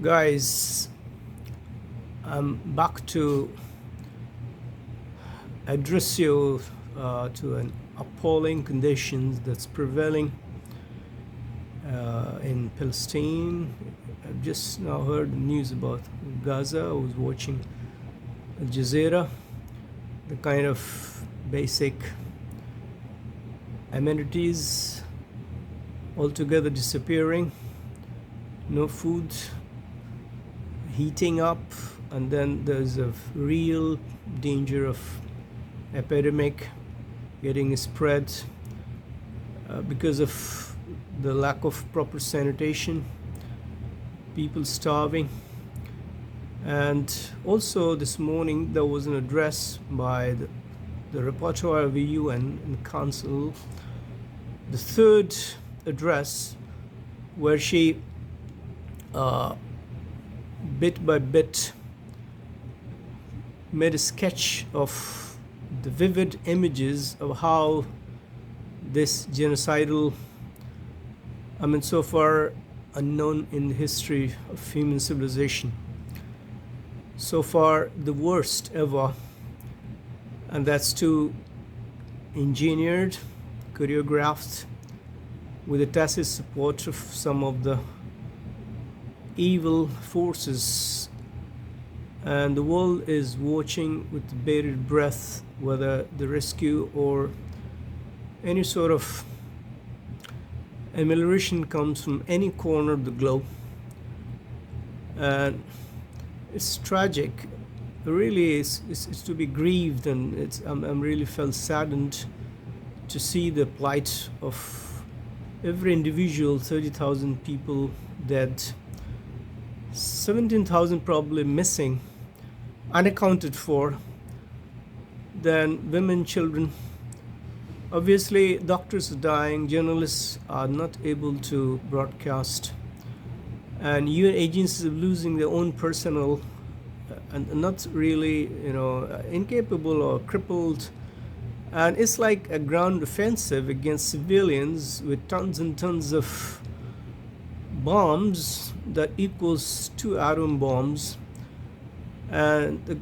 Guys, I'm back to address you to an appalling conditions that's prevailing in Palestine. I've just now heard the news about Gaza. I was watching Al Jazeera, the kind of basic amenities altogether disappearing, no food, heating up, and then there's a real danger of epidemic getting spread because of the lack of proper sanitation, people starving. And also this morning there was an address by the rapporteur of the UN and Council, the third address, where she bit by bit made a sketch of the vivid images of how this genocidal, so far unknown in the history of human civilization, so far the worst ever, and that's too engineered, choreographed, with the tacit support of some of the evil forces, and the world is watching with bated breath whether the rescue or any sort of amelioration comes from any corner of the globe. And it's tragic, really. It's to be grieved, and I'm really felt saddened to see the plight of every individual. 30,000 people dead, 17,000 probably missing, unaccounted for, then women, children. Obviously, doctors are dying, journalists are not able to broadcast, and UN agencies are losing their own personnel, and not really, incapable or crippled. And it's like a ground offensive against civilians with tons and tons of bombs that equals 2 atom bombs, and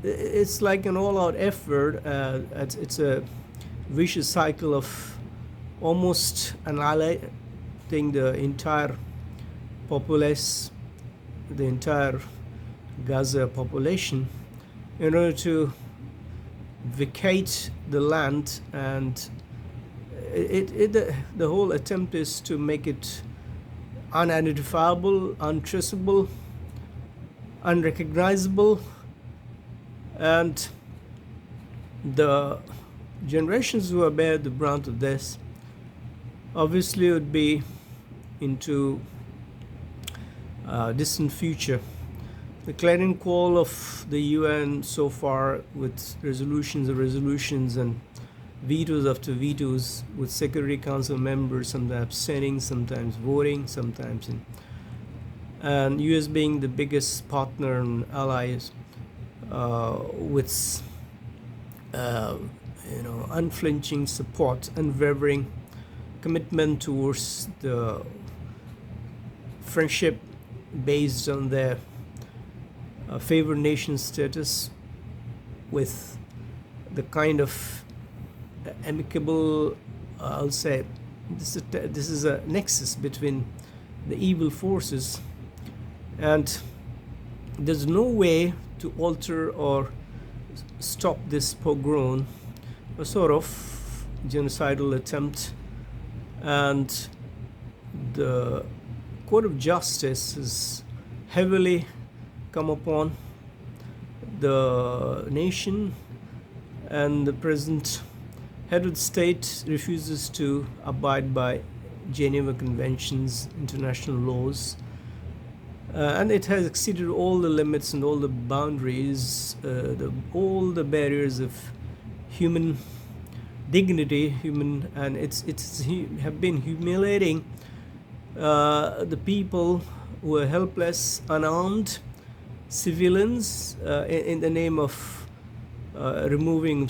it's like an all-out effort. It's a vicious cycle of almost annihilating the entire populace, the entire Gaza population, in order to vacate the land. And the whole attempt is to make it unidentifiable, untraceable, unrecognizable, and the generations who will bear the brunt of this obviously would be into distant future. The clarion call of the UN so far, with resolutions and vetoes after vetoes, with Security Council members sometimes abstaining, sometimes voting, sometimes and US being the biggest partner and allies, with unflinching support, unwavering commitment towards the friendship based on their favored nation status, with the kind of amicable, I'll say, this is a nexus between the evil forces, and there's no way to alter or stop this pogrom, a sort of genocidal attempt. And the court of justice has heavily come upon the nation, and the present head of the state refuses to abide by Geneva Conventions, international laws, and it has exceeded all the limits and all the boundaries, all the barriers of human dignity, and it's have been humiliating the people who are helpless, unarmed civilians, in the name of removing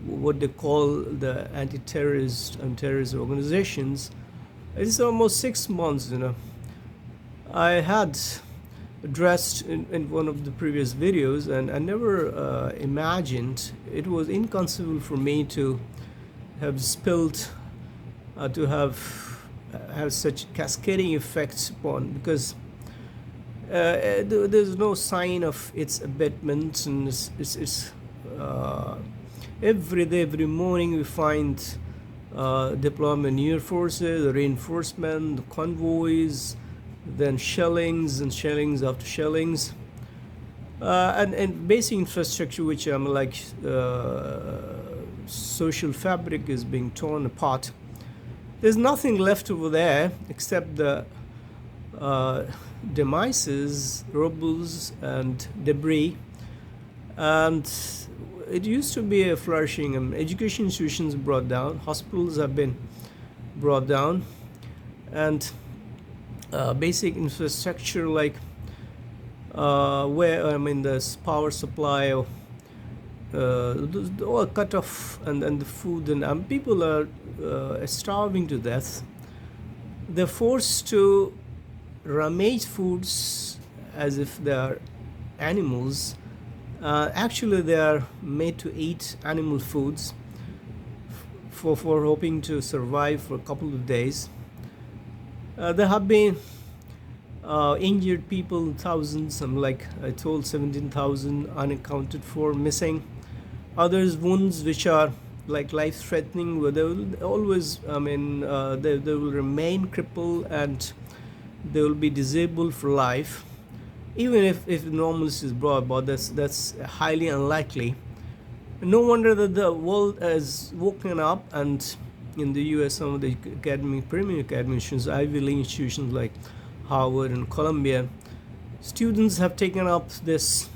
what they call the anti-terrorist and terrorist organizations. It's almost 6 months, I had addressed in one of the previous videos, and I never imagined it was inconceivable for me to have spilled, to have such cascading effects upon, because there's no sign of its abatement, and it's every day, every morning we find deployment near forces, reinforcement, convoys, then shellings and shellings after shellings, and basic infrastructure, which I'm like social fabric, is being torn apart. There's nothing left over there except the demises, rubbles, and debris. And it used to be a flourishing, education institutions brought down, hospitals have been brought down, and basic infrastructure like where the power supply, all cut off, and the food, and people are starving to death. They're forced to rummage foods as if they are animals. Actually, they are made to eat animal foods for hoping to survive for a couple of days. There have been injured people, thousands, like I told, 17,000 unaccounted for, missing. Others wounds which are like life-threatening, where they will always, they will remain crippled and they will be disabled for life. Even if normalcy is brought about, that's highly unlikely. No wonder that the world has woken up, and in the US, some of the premier academic institutions, Ivy League institutions like Harvard and Columbia, students have taken up this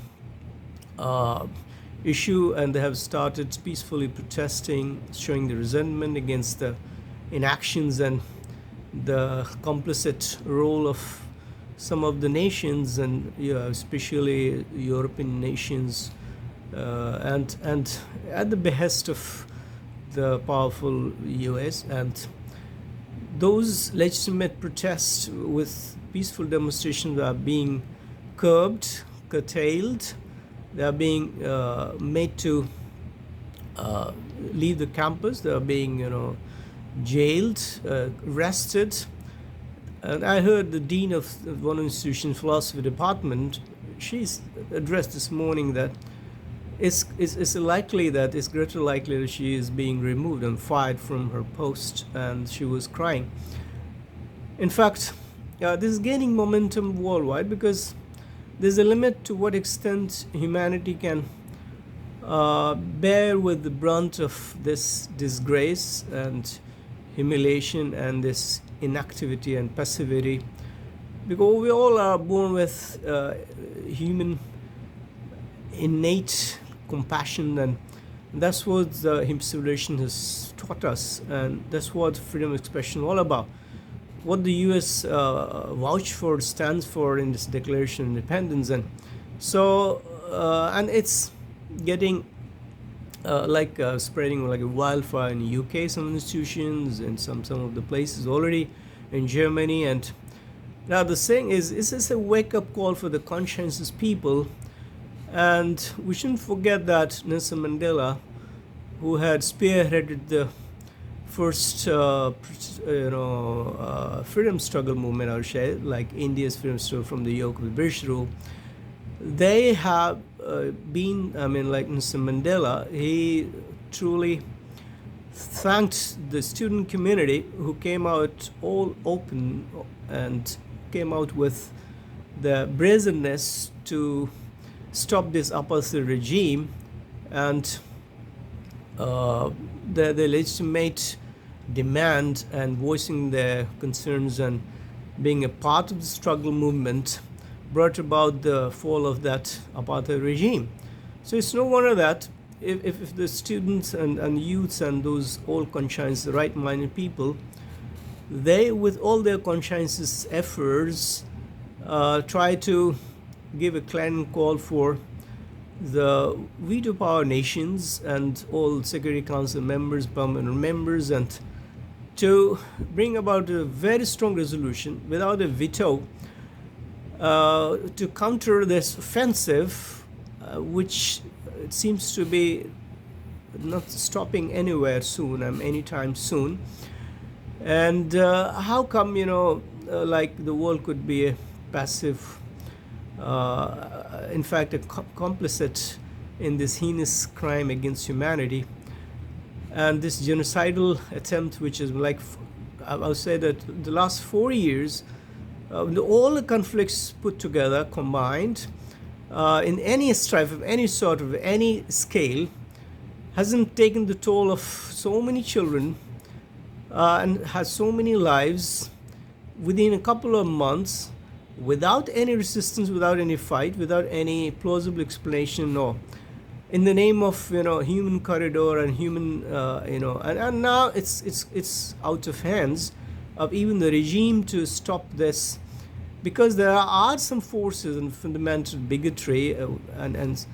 issue, and they have started peacefully protesting, showing the resentment against the inactions and the complicit role of some of the nations, and especially European nations, and at the behest of the powerful US. And those legitimate protests with peaceful demonstrations are being curbed, curtailed. They are being made to leave the campus. They are being, jailed, arrested. And I heard the dean of one institution, philosophy department, she's addressed this morning that it's likely that it's greater likely that she is being removed and fired from her post, and she was crying. In fact, this is gaining momentum worldwide because there's a limit to what extent humanity can bear with the brunt of this disgrace and humiliation and this inactivity and passivity, because we all are born with human innate compassion, and that's what the human civilization has taught us, and that's what freedom of expression is all about. What the US vouched for, stands for in this Declaration of Independence. And so and it's getting spreading like a wildfire in the UK, some institutions, and some of the places already in Germany. And now the thing is, this is a wake-up call for the conscientious people, and we shouldn't forget that Nelson Mandela, who had spearheaded the first freedom struggle movement, I would say, like India's freedom struggle from the yoke of the British rule, they have been, like Nelson Mandela, he truly thanked the student community who came out all open and came out with the brazenness to stop this apartheid regime, and the legitimate demand and voicing their concerns and being a part of the struggle movement brought about the fall of that apartheid regime. So it's no wonder that if the students and youths and those all conscientious, right-minded people, they, with all their conscientious efforts, try to give a clarion call for the veto power nations and all Security Council members, permanent members, and to bring about a very strong resolution without a veto, to counter this offensive, which it seems to be not stopping anywhere soon, anytime soon. And how come, like the world could be a passive, in fact, a complicit in this heinous crime against humanity, and this genocidal attempt, which is like, I'll say that the last 4 years, all the conflicts put together, combined, in any strife of any sort, of any scale, hasn't taken the toll of so many children, and has so many lives within a couple of months, without any resistance, without any fight, without any plausible explanation, or in the name of human corridor and human and now it's out of hands of even the regime to stop this, because there are some forces and fundamental bigotry, and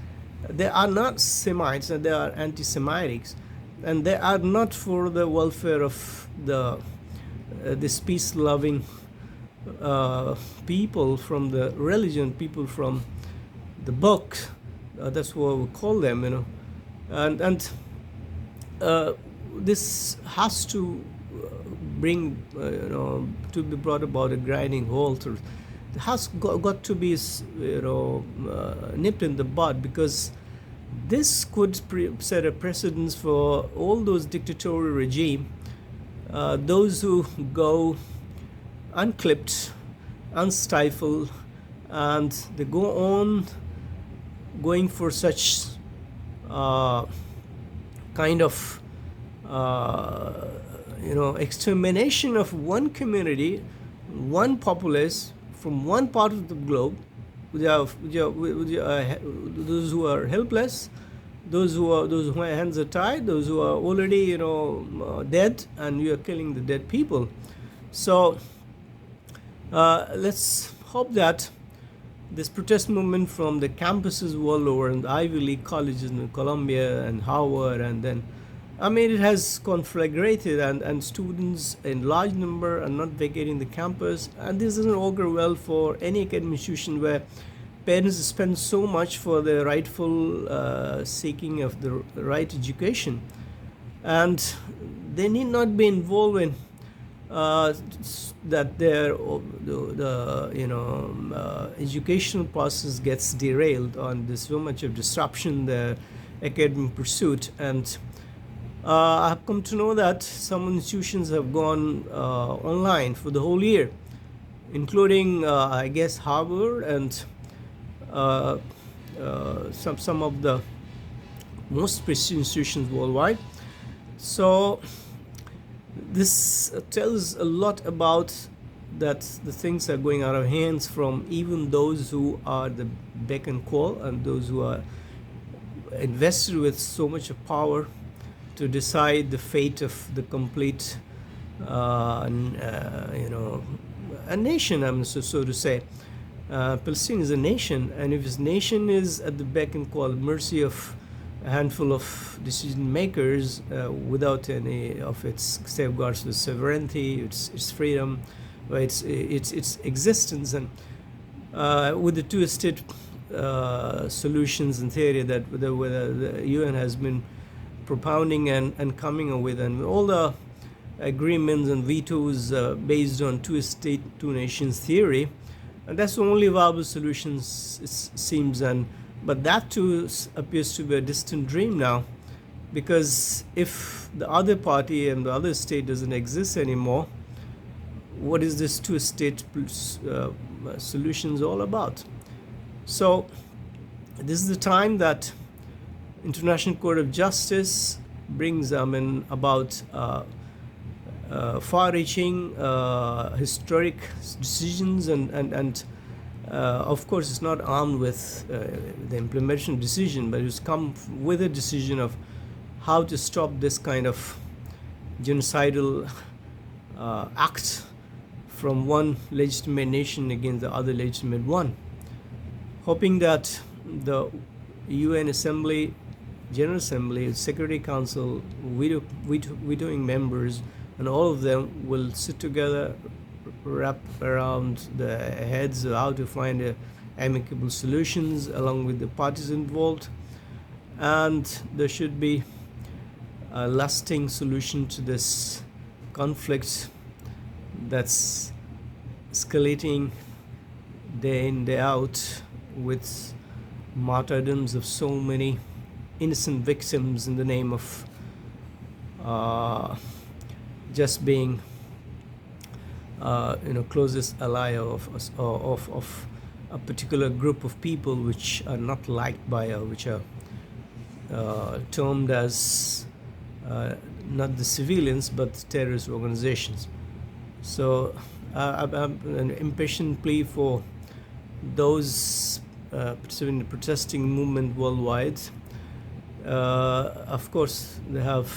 they are not Semites, and they are anti-Semitics, and they are not for the welfare of this peace-loving people from the religion, people from the book. That's what we call them, and this has to bring, to be brought about a grinding halt, or it has got to be, nipped in the bud, because this could set a precedence for all those dictatorial regime, those who go unclipped, unstifled, and they go on going for such kind of extermination of one community, one populace from one part of the globe, those who are helpless, those whose hands are tied, those who are already dead, and you are killing the dead people. So let's hope that this protest movement from the campuses world over, and the Ivy League colleges in Columbia and Harvard, and then it has conflagrated, and students in large number are not vacating the campus, and this doesn't augur well for any academic institution where parents spend so much for the rightful seeking of the right education, and they need not be involved in that their educational process gets derailed on this so much of disruption the academic pursuit. And I've come to know that some institutions have gone online for the whole year, including I guess Harvard and some of the most prestigious institutions worldwide. So this tells a lot about that the things are going out of hands from even those who are the beck and call, and those who are invested with so much of power to decide the fate of the complete a nation, so to say. Palestine is a nation, and if this nation is at the beck and call, mercy of a handful of decision makers, without any of its safeguards, its sovereignty, its freedom, its existence, and with the two-state solutions in theory that the UN has been propounding and coming up with, and all the agreements and vetoes based on two-state, two-nations theory, and that's the only viable solution, it seems. But that too appears to be a distant dream now, because if the other party and the other state doesn't exist anymore, what is this two-state solutions all about? So this is the time that International Court of Justice brings about far-reaching historic decisions, and of course it's not armed with the implementation decision, but it's come with a decision of how to stop this kind of genocidal act from one legitimate nation against the other legitimate one, hoping that the UN Assembly, General Assembly, Security Council, vetoing members, and all of them will sit together, wrap around the heads of how to find amicable solutions along with the parties involved, and there should be a lasting solution to this conflict that's escalating day in, day out, with martyrdoms of so many innocent victims in the name of uh, just being closest ally of a particular group of people which are not liked by, which are termed as not the civilians but terrorist organizations. So I'm an impatient plea for those participating in the protesting movement worldwide. Of course, they have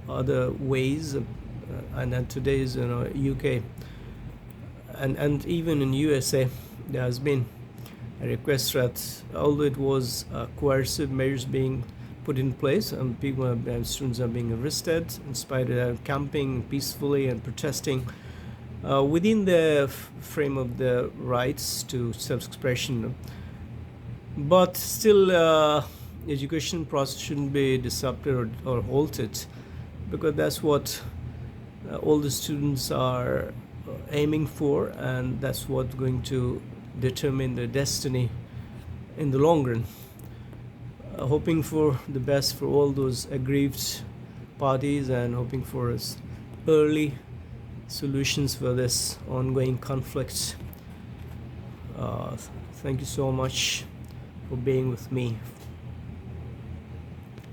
other ways, and in today's UK and even in USA, there has been a request that although it was coercive measures being put in place, and people and students are being arrested in spite of their camping peacefully and protesting within the frame of the rights to self-expression. But still, education process shouldn't be disrupted or halted, because that's what all the students are aiming for, and that's what's going to determine their destiny in the long run. Hoping for the best for all those aggrieved parties, and hoping for early solutions for this ongoing conflict. Thank you so much for being with me